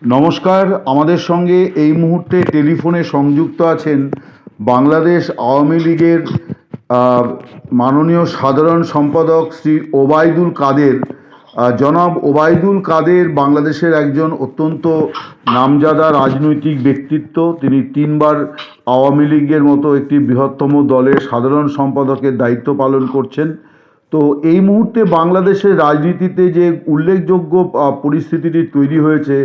নমস্কার। আমাদের সঙ্গে এই মুহূর্তে টেলিফোনে সংযুক্ত আছেন বাংলাদেশ আওয়ামী লীগের মাননীয় সাধারণ সম্পাদক শ্রী ওবায়দুল কাদের। জনাব ওবায়দুল কাদের বাংলাদেশের একজন অত্যন্ত নামজাদা রাজনৈতিক ব্যক্তিত্ব। তিনি তিনবার আওয়ামী লীগের মতো একটি বৃহত্তম দলের সাধারণ সম্পাদকের দায়িত্ব পালন করছেন। তো এই মুহূর্তে বাংলাদেশের রাজনীতিতে যে উল্লেখযোগ্য পরিস্থিতিটি তৈরি হয়েছে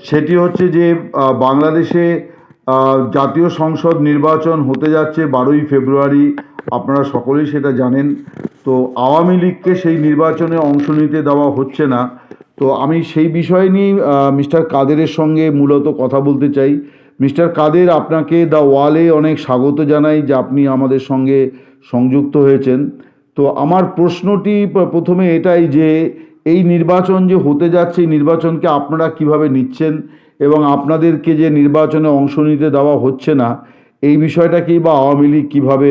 সেটি হচ্ছে যে বাংলাদেশে জাতীয় সংসদ নির্বাচন হতে যাচ্ছে 12ই ফেব্রুয়ারি। আপনারা সকলেই সেটা জানেন। তো আওয়ামী লীগকে সেই নির্বাচনে অংশ নিতে দেওয়া হচ্ছে না। তো আমি সেই বিষয় নিয়ে মিস্টার কাদেরের সঙ্গে মূলত কথা বলতে চাই। মিস্টার কাদের, আপনাকে দ্য ওয়ালে অনেক স্বাগত জানাই যে আপনি আমাদের সঙ্গে সংযুক্ত হয়েছেন। তো আমার প্রশ্নটি প্রথমে এটাই যে এই নির্বাচন যে হতে যাচ্ছে, এই নির্বাচনকে আপনারা কিভাবে নিচ্ছেন এবং আপনাদেরকে যে নির্বাচনে অংশ নিতে দেওয়া হচ্ছে না এই বিষয়টাকেই বা আওয়ামী লীগ কীভাবে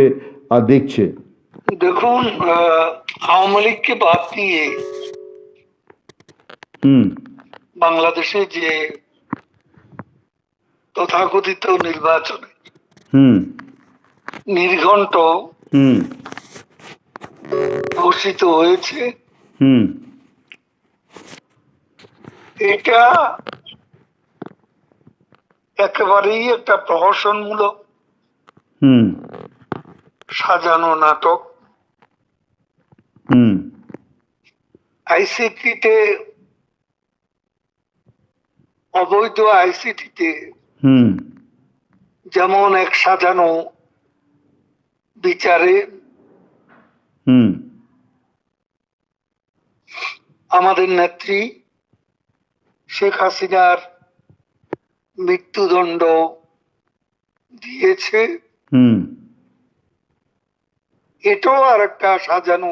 দেখছে? দেখুন, আওয়ামী লীগকে বাদ দিয়ে বাংলাদেশে যে তথাকথিত নির্বাচনে নির্ঘণ্ট ঘোষিত হয়েছে, এটা একেবারেই একটা প্রহসনমূলক সাজানো নাটক। আইসিটিতে, অবৈধ আইসিটিতে যেমন এক সাজানো বিচারে আমাদের নেত্রী শেখ হাসিনার মৃত্যুদণ্ড দিয়েছে, এটাও আর একটা সাজানো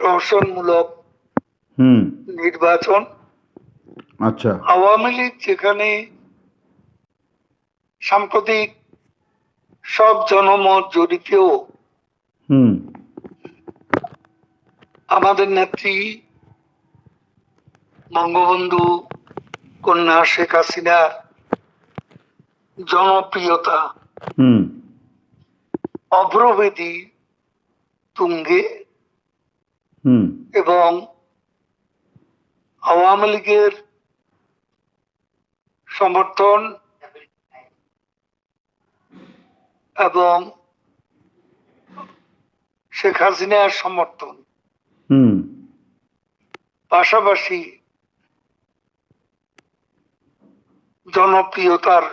প্রহসনমূলক নির্বাচন। আচ্ছা, আওয়ামী লীগ যেখানে সাম্প্রতিক সব জনমত জরিপেও আমাদের নেত্রী বঙ্গবন্ধু কন্যা শেখ হাসিনার জনপ্রিয়তা অগ্রগতি তুঙ্গে এবং আওয়ামী লীগের সমর্থন এবং শেখ হাসিনার সমর্থন পাশাপাশি জনপ্রিয়তার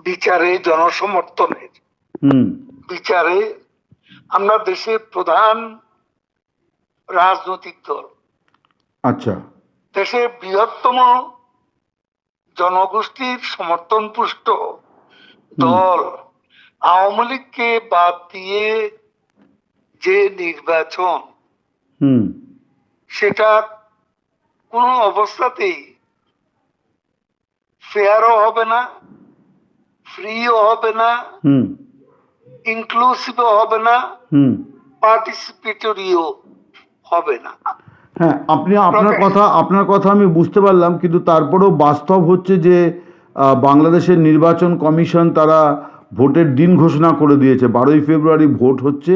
বিচারে, জনসমর্থনের বিচারে আমরা দেশের প্রধান রাজনৈতিক দল, আচ্ছা, দেশের বৃহত্তম জনগোষ্ঠীর সমর্থন পুষ্ট দল আওয়ামী লীগকে বাদ দিয়ে যে নির্বাচন, সেটা কোন অবস্থাতেই ফেয়ারও হবে না, ফ্রিও হবে না, ইনক্লুসিভও হবে না, পার্টিসিপেটরিও হবে না। হ্যাঁ, আপনার কথা আমি বুঝতে পারলাম, কিন্তু তারপরেও বাস্তব হচ্ছে যে বাংলাদেশের নির্বাচন কমিশন তারা ভোটের দিন ঘোষণা করে দিয়েছে, 12ই ফেব্রুয়ারি ভোট হচ্ছে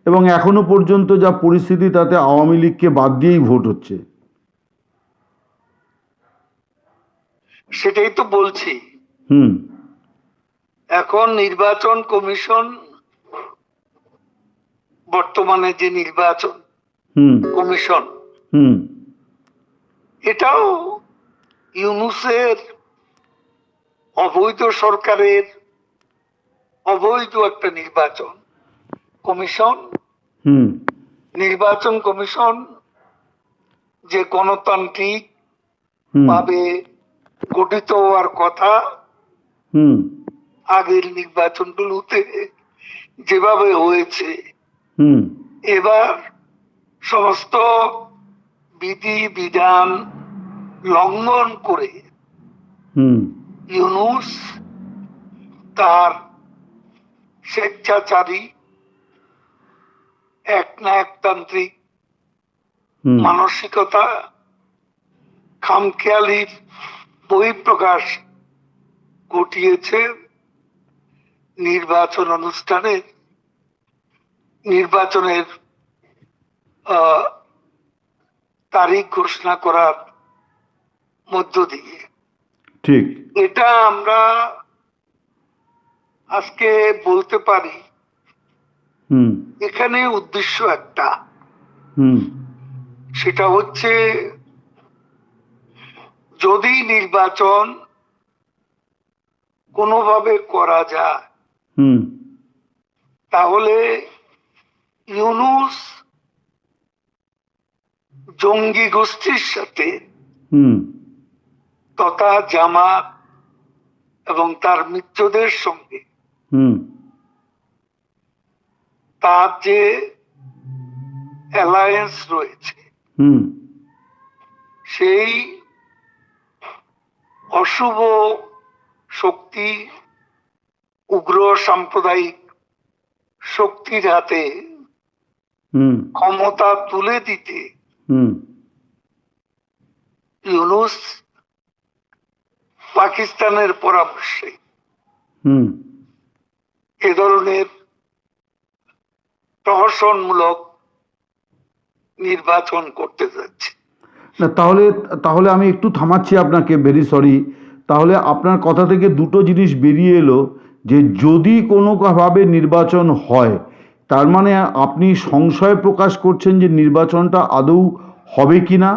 এবং এখনো পর্যন্ত যা পরিস্থিতি তাতে আওয়ামী লীগকে বাদ দিয়েই ভোট হচ্ছে। সেটাই তো বলছি। এখন নির্বাচন কমিশন, বর্তমানে যে নির্বাচন কমিশন, এটাও ইউনূসের অবৈধ সরকারের অবৈধ একটা নির্বাচন কমিশন। নির্বাচন কমিশন যে গণতান্ত্রিক ভাবে গঠিত হওয়ার কথা, আগের নির্বাচনগুলোতে যেভাবে হয়েছে, এবার সমস্ত বিধি বিধান লঙ্ঘন করে ইউনূস তার স্বেচ্ছাচারী একনায়কতান্ত্রিক হুম মানসিকতা, খামখেয়ালির বহিঃপ্রকাশ ঘটিয়েছে নির্বাচনের আহ, তারিখ ঘোষণা করার মধ্য দিয়ে। ঠিক। এটা আমরা আজকে বলতে পারি হুম এখানে উদ্দেশ্য একটা, হুম সেটা হচ্ছে যদি নির্বাচন কোনোভাবে করা যায় হুম তাহলে ইউনূস জঙ্গি গোষ্ঠীর সাথে হুম তথা জামাত এবং তার মিত্রদের সঙ্গে হুম তার যে অ্যালায়েন্স রয়েছে হুম সেই অশুভ শক্তি, উগ্র সাম্প্রদায়িক শক্তির হাতে হুম ক্ষমতা তুলে দিতে হুম ইউনূস পাকিস্তানের পরামর্শে হুম এ ধরনের প্রহসনমূলক নির্বাচন করতে যাচ্ছে। না, তাহলে তাহলে আমি একটু থামাচ্ছি আপনাকে, ভেরি সরি। তাহলে আপনার কথা থেকে দুটো জিনিস বেরিয়ে এলো, যে যদি কোনোভাবে নির্বাচন হয়, তার মানে আপনি সংশয় প্রকাশ করছেন যে নির্বাচনটা আদৌ হবে কি না,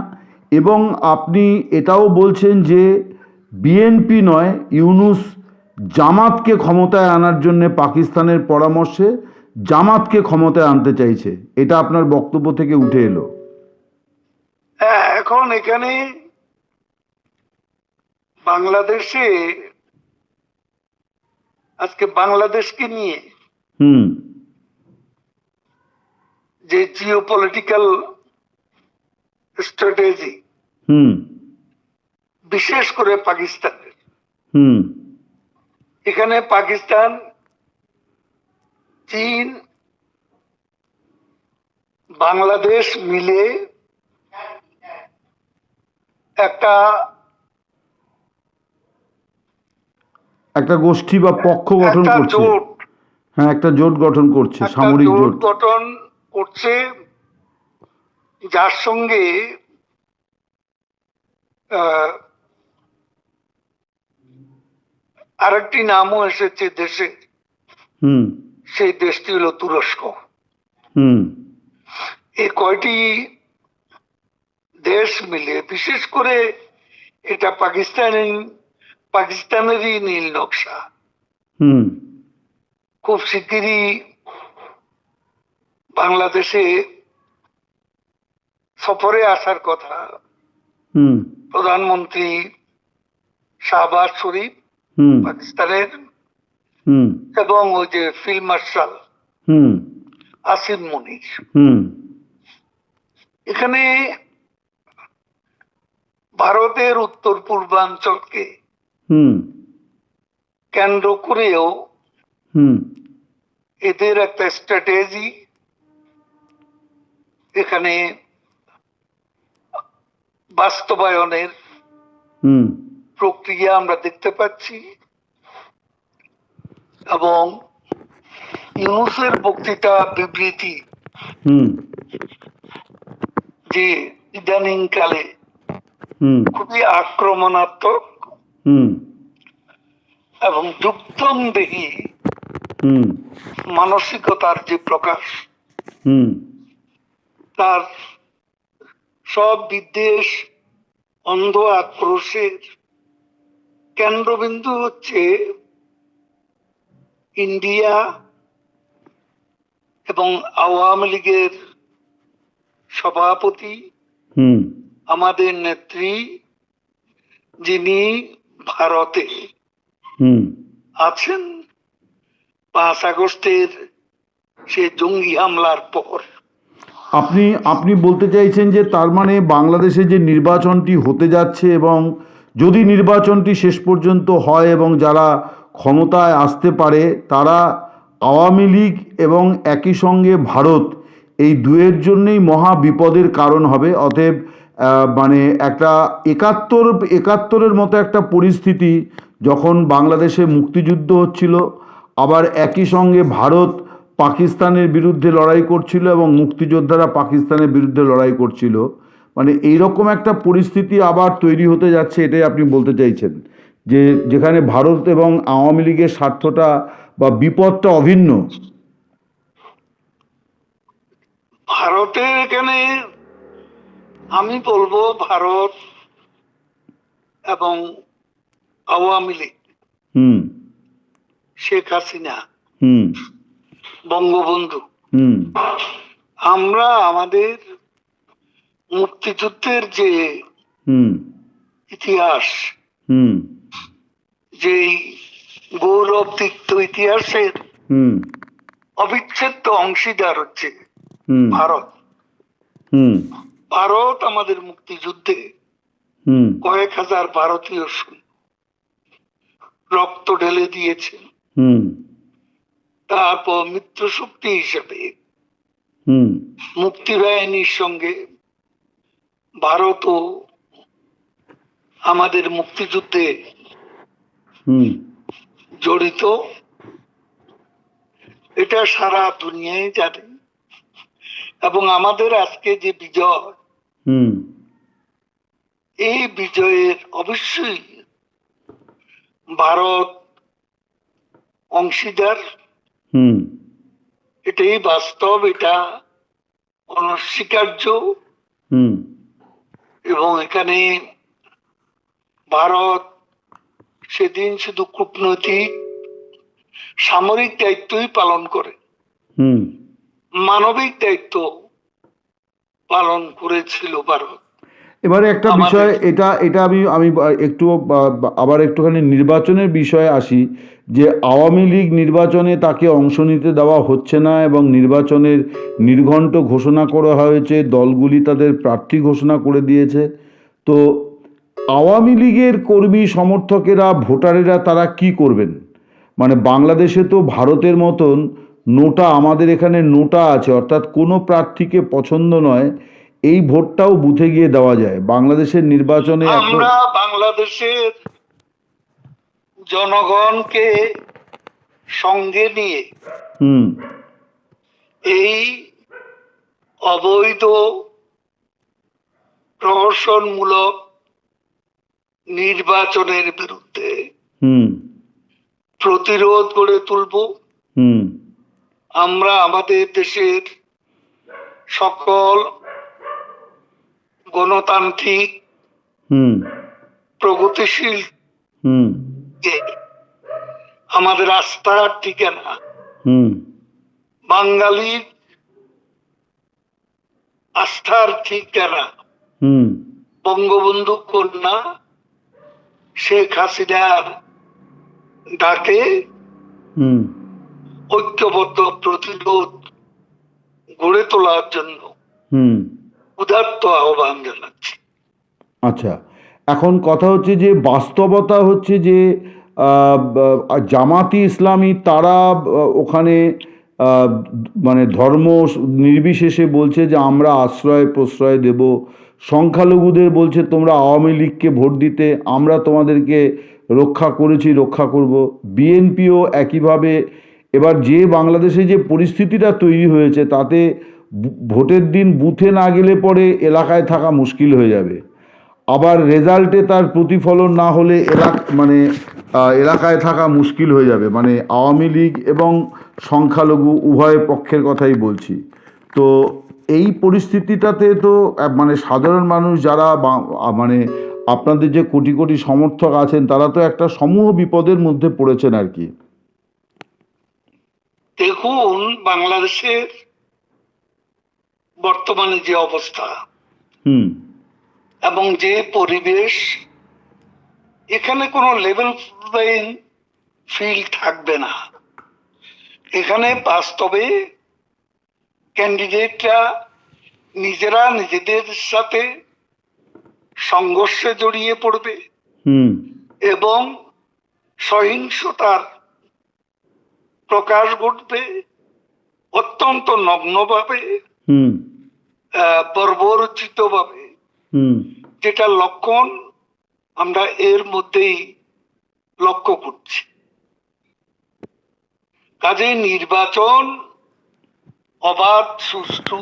এবং আপনি এটাও বলছেন যে বিএনপি নয়, ইউনূস জামাতকে ক্ষমতায় আনার জন্য পাকিস্তানের পরামর্শে জামাতকে ক্ষমতায় আনতে চাইছে। এটা আপনার বক্তব্য থেকে উঠে এলো। হ্যাঁ, এখন এখানে বাংলাদেশে আজকে বাংলাদেশকে নিয়ে হুম যে জিওপলিটিক্যাল স্ট্র্যাটেজি, হুম বিশেষ করে পাকিস্তানের, হুম এখানে পাকিস্তান, চীন, বাংলাদেশ মিলে একটা একটা গোষ্ঠী বা পক্ষ গঠন একটা করছে। জোট হ্যাঁ, একটা জোট গঠন করছে, একটা সামরিক জোট জোট। গঠন করছে, যার সঙ্গে আহ, আরেকটি নামও এসেছে দেশে, হুম সেই দেশটি হলো তুরস্ক। হুম এই কয়টি দেশ মিলে, বিশেষ করে এটা পাকিস্তানেরই নীল নকশা, হুম খুব শিগগিরই বাংলাদেশে সফরে আসার কথা হুম প্রধানমন্ত্রী শাহবাজ শরীফ হুম পাকিস্তানের হুম এবং ওই যে ফিল্ড মার্শাল হুম আসিম মুনির। হুম এখানে ভারতের উত্তর পূর্বাঞ্চলকে হুম কেন্দ্র করেও হুম এদের একটা স্ট্র্যাটেজি এখানে বাস্তবায়নের হুম প্রক্রিয়া আমরা দেখতে পাচ্ছি। এবং ইউনূসের বক্তৃতা বিবৃতি হুম যে ইদানিং কালে হুম খুবই আক্রমণাত্মক হুম এবং যুদ্ধমদেহী হুম মানসিকতার যে প্রকাশ, হুম তার সব বিদ্বেষ, অন্ধ আক্রোশের কেন্দ্রবিন্দু হচ্ছে ইন্ডিয়া এবং আওয়ামী লীগের সভাপতি, হুম আমাদের নেত্রী, যিনি ভারতে হুম আছেন 5 আগস্টের সে জঙ্গি হামলার পর। আপনি আপনি বলতে চাইছেন যে তার মানে বাংলাদেশে যে নির্বাচনটি হতে যাচ্ছে, এবং যদি নির্বাচনটি শেষ পর্যন্ত হয় এবং যারা ক্ষমতায় আসতে পারে তারা আওয়ামী লীগ এবং একই সঙ্গে ভারত, এই দুয়ের জন্যই মহা বিপদের কারণ হবে। অতএব মানে একটা একাত্তরের মতো একটা পরিস্থিতি, যখন বাংলাদেশে মুক্তিযুদ্ধ হচ্ছিল, আবার একই সঙ্গে ভারত পাকিস্তানের বিরুদ্ধে লড়াই করছিল এবং মুক্তিযোদ্ধারা পাকিস্তানের বিরুদ্ধে লড়াই করছিল, মানে এইরকম একটা পরিস্থিতি আবার তৈরি হতে যাচ্ছে, এটাই আপনি বলতে চাইছেন যে যেখানে ভারত এবং আওয়ামী লীগের স্বার্থটা বা বিপদটা অভিন্ন। ভারতের এখানে আমি বলবো, ভারত এবং আওয়ামী লীগ, হুম শেখ হাসিনা, হুম বঙ্গবন্ধু, হুম আমরা আমাদের মুক্তিযুদ্ধের যে হুম ইতিহাস, হুম যেই গৌরবদীপ্ত ইতিহাসের হুম অবিচ্ছেদ্য অংশীদার হচ্ছে হুম ভারত। হুম ভারত আমাদের মুক্তিযুদ্ধে হুম কয়েক হাজার ভারতীয় সৈন্য রক্ত ঢেলে দিয়েছে। হুম তারপর মিত্র শক্তি হিসেবে হুম মুক্তিবাহিনীর সঙ্গে ভারতও আমাদের মুক্তিযুদ্ধে হুম জড়িত, এটা সারা দুনিয়ায় জানে। এবং আমাদের আজকে যে বিজয়, হুম এই বিজয়ের অবশ্যই ভারত অংশীদার, হুম এটাই বাস্তব, এটা অনস্বীকার্য। হুম এবং এখানে ভারত সেদিন শুধু কূটনৈতিক সামরিক দায়িত্বই পালন করে, হুম মানবিক দায়িত্ব পালন করেছিল ভারত। এবারে একটা আমাদের বিষয়, এটা এটা আমি আমি একটু আবার একটুখানি নির্বাচনের বিষয়ে আসি, যে আওয়ামী লীগ নির্বাচনে তাকে অংশ নিতে দেওয়া হচ্ছে না এবং নির্বাচনের নির্ঘণ্ট ঘোষণা করা হয়েছে, দলগুলি তাদের প্রার্থী ঘোষণা করে দিয়েছে। তো আওয়ামী লীগের কর্মী সমর্থকেরা, ভোটারেরা, তারা কি করবেন? মানে বাংলাদেশে তো ভারতের মতন নোটা, আমাদের এখানে নোটা আছে, অর্থাৎ কোনো প্রার্থীকে পছন্দ নয় এই ভোটটাও বুথে গিয়ে দেওয়া যায়। বাংলাদেশের নির্বাচনে এখন আমরা বাংলাদেশের জনগণকে সঙ্গে নিয়ে হুম এই অবৈধ প্রহসনমূলক নির্বাচনের বিরুদ্ধে হুম প্রতিরোধ গড়ে তুলব। হুম আমরা আমাদের দেশের সকল গণতান্ত্রিক হুম প্রগতিশীল হুম যে আমাদের আস্থার ঠিকানা, হুম বাঙালির আস্থার ঠিকানা হুম বঙ্গবন্ধু কন্যা শেখ হাসিনার ডাকে হুম ঐক্যবদ্ধ প্রতিরোধ গড়ে তোলার জন্য হুম উদাত্ত আহ্বান জানাচ্ছি। আচ্ছা, এখন কথা হচ্ছে যে বাস্তবতা হচ্ছে যে জামাতি ইসলামী তারা ওখানে আহ, মানে ধর্ম নির্বিশেষে বলছে যে আমরা আশ্রয় প্রশ্রয় দেব। সংখ্যালঘুদের বলছে তোমরা আওয়ামী লীগকে ভোট দিতে, আমরা তোমাদেরকে রক্ষা করেছি, রক্ষা করব। বিএনপিও একইভাবে। এবার যে বাংলাদেশে যে পরিস্থিতিটা তৈরি হয়েছে, তাতে ভোটের দিন বুথে না গেলে পরে এলাকায় থাকা মুশকিল হয়ে যাবে। আবার রেজাল্টে তার প্রতিফলন না হলে এলাকায় থাকা মুশকিল হয়ে যাবে। মানে আওয়ামী লীগ এবং সংখ্যালঘু উভয় পক্ষের কথাই বলছি। তো এই পরিস্থিতিটাতে তো মানে সাধারণ মানুষ যারা মানে আপনাদের যে কোটি কোটি সমর্থক আছেন, তারা তো একটা সমূহ বিপদের মধ্যে পড়েছেন আর কি। দেখুন, বাংলাদেশের বর্তমানে যে অবস্থা হুম এবং যে পরিবেশ, এখানে কোনো লেভেল প্লেইং ফিল্ড থাকবে না। এখানে বাস্তবে ক্যান্ডিডেটরা নিজেরা নিজেদের সাথে সংঘর্ষে জড়িয়ে পড়বে হুম এবং সহিংসতার প্রকাশ ঘটবে অত্যন্ত নগ্নভাবে। হুম বর্বরচিত ভাবে, হুম যেটা লক্ষণ আমরা এর মধ্যেই লক্ষ্য করছি। কাজেই নির্বাচন অবাধ সুষ্ঠু,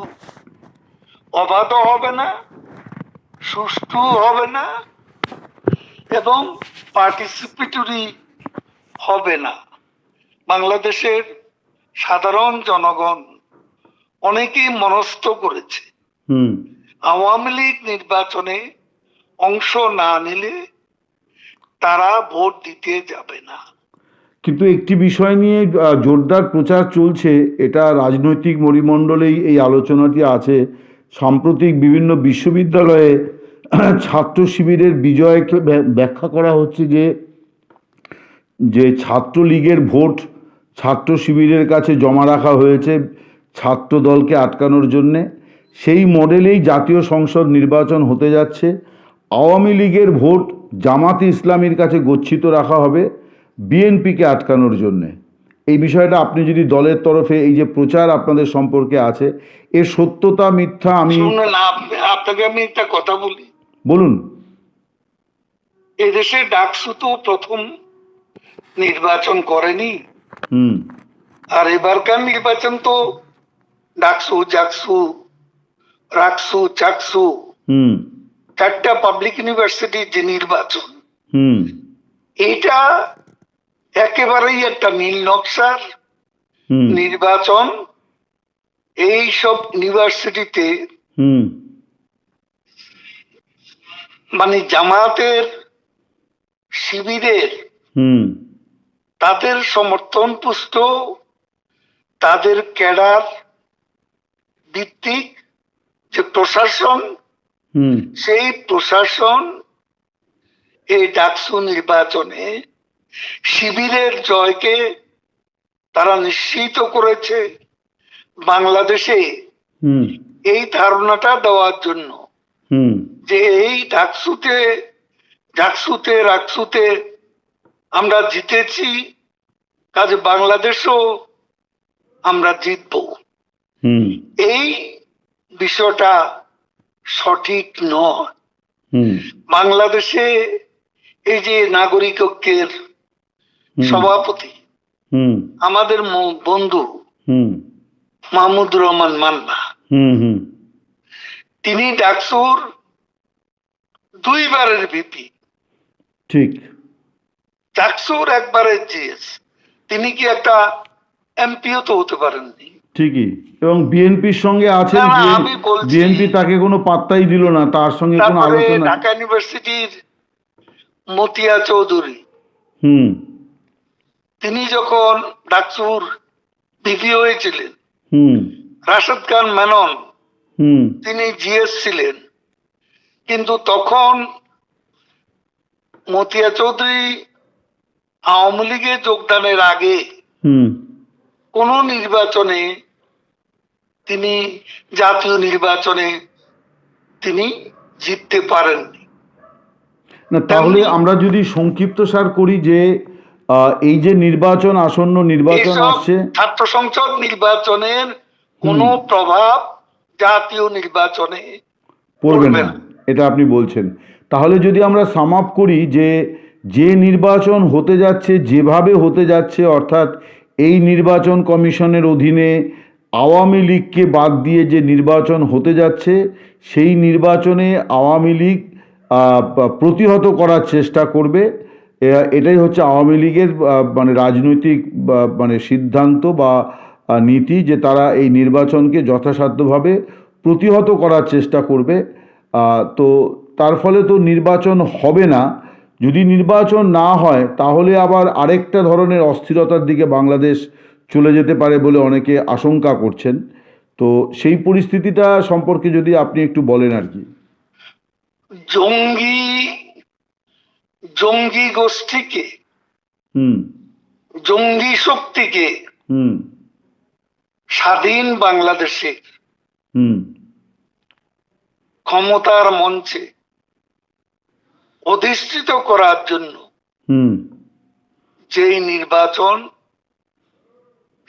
অবাধও হবে না, সুষ্ঠু হবে না, এবং পার্টিসিপেটরি হবে না। বাংলাদেশের সাধারণ জনগণ অনেকেই মনস্থ করেছে, হুম আওয়ামী লীগ নির্বাচনে অংশ না নিলে তারা ভোট দিতে যাবে না। কিন্তু একটি বিষয় নিয়ে জোরদার প্রচার চলছে, এটা রাজনৈতিক মরিমণ্ডলেই এই আলোচনাটি আছে। সাম্প্রতিক বিভিন্ন বিশ্ববিদ্যালয়ে ছাত্র শিবিরের বিজয়কে ব্যাখ্যা করা হচ্ছে যে যে ছাত্রলীগের ভোট ছাত্র শিবিরের কাছে জমা রাখা হয়েছে ছাত্র দলকে আটকানোর জন্যে। সেই মডেলেই জাতীয় সংসদ নির্বাচন হতে যাচ্ছে। আওয়ামী লীগের ভোট জামাতে ইসলামীর কাছে গচ্ছিত রাখা হবে বিএনপিকে আটকানোর জন্যে। এই বিষয়টা আপনি যদি দলের তরফে এই যে প্রচার আপনাদের সম্পর্কে আছে, এর সত্যতা মিথ্যা আমি শুনুন, আপনাকে আমি একটা কথা বলি। বলুন। এদেশে ডাকসু তো প্রথম নির্বাচন করেনি, হুম আর এবারকার নির্বাচন তো ডাকসু, জাকসু, রাকসু, চাকসু, হুম 4টা পাবলিক ইউনিভার্সিটির যে নির্বাচন, হুম এইটা একেবারেই একটা নীল নকশার হুম নির্বাচন। এই সব ইউনিভার্সিটিতে হুম মানে জামাতের শিবিরের হুম তাদের সমর্থন পুষ্ট, তাদের ক্যাডার ভিত্তিক যে প্রশাসন, হুম সেই প্রশাসন এই ডাকসু নির্বাচনে শিবিরের জয়কে তারা নিশ্চিত করেছে বাংলাদেশে হুম এই ধারণাটা দেওয়ার জন্য হুম যে এই ডাকসুতে রাকসুতে আমরা জিতেছি, কাজে বাংলাদেশও আমরা জিতবো। হুম এই বিষয়টা সঠিক নয়। হুম বাংলাদেশে এই যে নাগরিক ঐক্যের সভাপতি হুম আমাদের বন্ধু হুম মাহমুদুর রহমান মান্না, হুম হুম তিনি ডাকসুর 2বারের ভিপি, ঠিক। ডাকসুর একবারের জিএস। তিনি কি একটা এমপিও তো হতে পারেননি। ঠিকই। এবং বিএনপির সঙ্গে আছেন, না না, আমি বলছি বিএনপি তাকে কোনো পাত্তাই দিল না, তার সঙ্গে কোনো তারপরে আলোচনা। ঢাকা ইউনিভার্সিটির মতিয়া চৌধুরী, হুম তিনি যখন ডাকসুর ভিপি হয়েছিলেন, হুম রাশেদ খান মেনন হুম তিনি জিএস ছিলেন, কিন্তু তখন মতিয়া চৌধুরী আওয়ামী লীগে যোগদানের আগে হুম কোন নির্বাচনে তিনি জাতীয় নির্বাচনে তিনি জিততে পারেননি। না, তাহলে আমরা যদি সংক্ষিপ্তসার করি যে এই যে নির্বাচন, আসন্ন নির্বাচন এইসব আসছে, ছাত্র সংসদ নির্বাচনের কোনো প্রভাব জাতীয় নির্বাচনে পড়বে না, এটা আপনি বলছেন। তাহলে যদি আমরা সাম আপ করি যে যে নির্বাচন হতে যাচ্ছে, যেভাবে হতে যাচ্ছে, অর্থাৎ এই নির্বাচন কমিশনের অধীনে আওয়ামী লীগকে বাদ দিয়ে যে নির্বাচন হতে যাচ্ছে, সেই নির্বাচনে আওয়ামী লীগ প্রতিহত করার চেষ্টা করবে। এটাই হচ্ছে আওয়ামী লীগের মানে রাজনৈতিক মানে সিদ্ধান্ত বা নীতি, যে তারা এই নির্বাচনকে যথাসাধ্যভাবে প্রতিহত করার চেষ্টা করবে। তো তার ফলে তো নির্বাচন হবে না। যদি নির্বাচন না হয় তাহলে আবার আরেকটা ধরনের অস্থিরতার দিকে বাংলাদেশ চলে যেতে পারে বলে অনেকে আশঙ্কা করছেন। তো সেই পরিস্থিতিটা সম্পর্কে যদি আপনি একটু বলেন আর কি। জঙ্গি জঙ্গি গোষ্ঠীকে, হুম জঙ্গি শক্তিকে হুম স্বাধীন বাংলাদেশে হুম ক্ষমতার মঞ্চে অধিষ্ঠিত করার জন্য হুম যেই নির্বাচন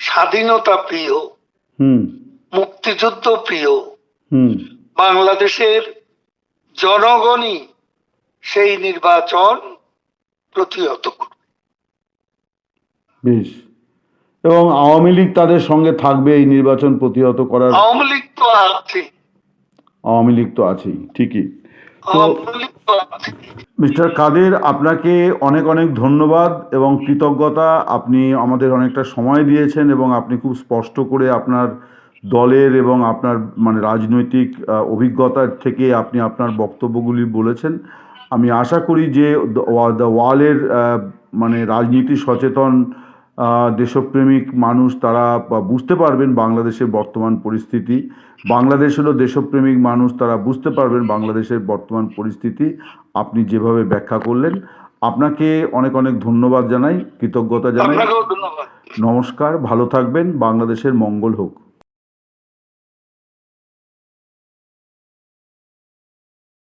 স্বাধীনতা প্রিয়, হুম মুক্তিযুদ্ধ প্রিয় হুম। বাংলাদেশের জনগণই সেই নির্বাচন প্রতিহত করবে। বেশ। এবং আওয়ামী লীগ তাদের সঙ্গে থাকবে এই নির্বাচন প্রতিহত করার। আওয়ামী লীগ তো আছে, আওয়ামী লীগ তো আছেই, ঠিকই। তো আওয়ামী লীগ তো আছে। মিস্টার কাদের, আপনাকে অনেক অনেক ধন্যবাদ এবং কৃতজ্ঞতা। আপনি আমাদের অনেকটা সময় দিয়েছেন এবং আপনি খুব স্পষ্ট করে আপনার দলের এবং আপনার মানে রাজনৈতিক অভিজ্ঞতা থেকে আপনি আপনার বক্তব্যগুলি বলেছেন। আমি আশা করি যে দ্য ওয়ালের মানে রাজনীতি সচেতন দেশপ্রেমিক মানুষ তারা বুঝতে পারবেন বাংলাদেশের বর্তমান পরিস্থিতি। বাংলাদেশেরও দেশপ্রেমিক মানুষ তারা বুঝতে পারবেন বাংলাদেশের বর্তমান পরিস্থিতি। আপনি যেভাবে ব্যাখ্যা করলেন, আপনাকে অনেক অনেক ধন্যবাদ জানাই, কৃতজ্ঞতা জানাই। আপনাকেও ধন্যবাদ। নমস্কার, ভালো থাকবেন, বাংলাদেশের মঙ্গল হোক।